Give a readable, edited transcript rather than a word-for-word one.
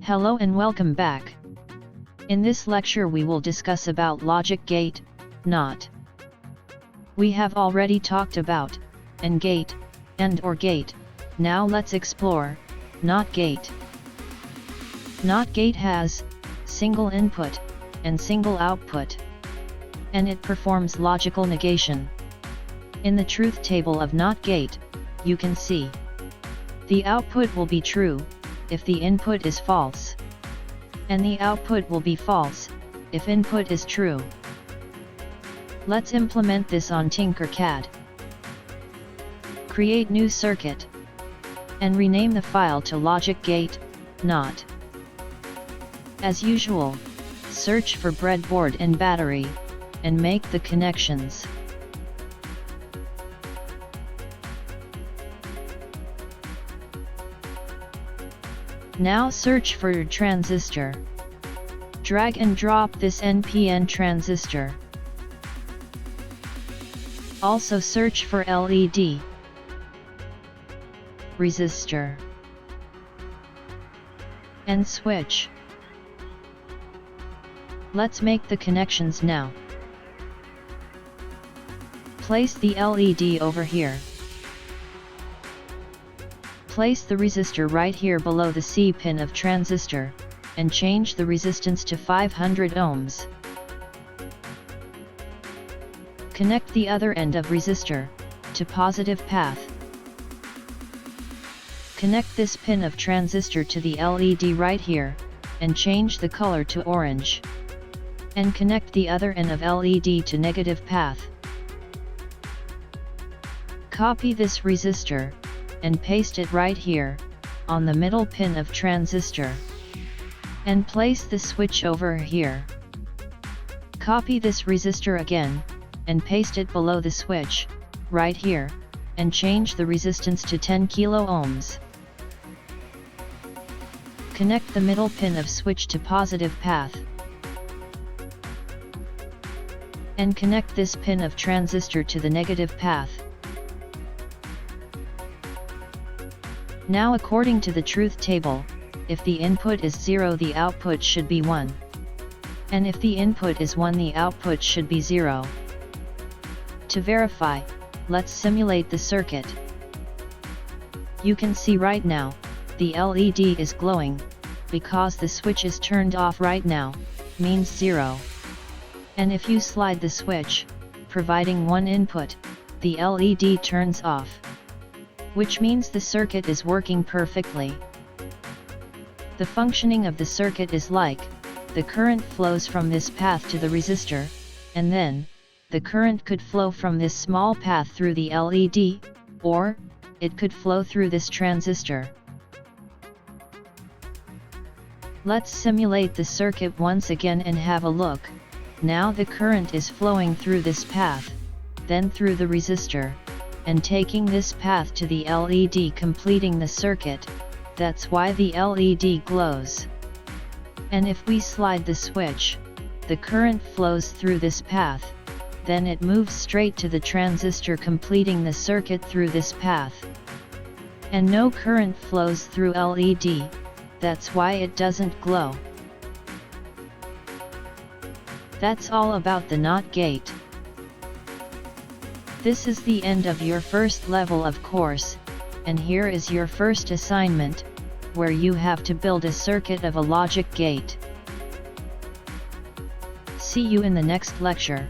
Hello and welcome back. In this lecture we will discuss about logic gate, NOT. We have already talked about AND gate, AND or gate. Now let's explore NOT gate. NOT gate has single input and single output, and it performs logical negation. In the truth table of NOT gate, you can see the output will be true if the input is false, and the output will be false if input is true. Let's implement this on TinkerCAD. Create new circuit and rename the file to logic gate, NOT. As usual, search for breadboard and battery, and make the connections. Now search for your transistor. Drag and drop this NPN transistor. Also search for LED, resistor, and switch. Let's make the connections now. Place the LED over here. Place the resistor right here below the C pin of transistor, and change the resistance to 500 ohms. Connect the other end of resistor to positive path. Connect this pin of transistor to the LED right here, and change the color to orange. And connect the other end of LED to negative path. Copy this resistor, and paste it right here, on the middle pin of transistor. And place the switch over here. Copy this resistor again, and paste it below the switch, right here, and change the resistance to 10 kilo ohms. Connect the middle pin of switch to positive path. And connect this pin of transistor to the negative path. Now according to the truth table, if the input is 0 the output should be 1. And if the input is 1 the output should be 0. To verify, let's simulate the circuit. You can see right now, the LED is glowing, because the switch is turned off right now, means 0. And if you slide the switch, providing one input, the LED turns off, which means the circuit is working perfectly. The functioning of the circuit is like, the current flows from this path to the resistor, and then, the current could flow from this small path through the LED, or, it could flow through this transistor. Let's simulate the circuit once again and have a look. Now the current is flowing through this path, then through the resistor, and taking this path to the LED completing the circuit. That's why the LED glows. And if we slide the switch, the current flows through this path, then it moves straight to the transistor completing the circuit through this path. And no current flows through LED, that's why it doesn't glow. That's all about the NOT gate. This is the end of your first level of course, and here is your first assignment, where you have to build a circuit of a logic gate. See you in the next lecture.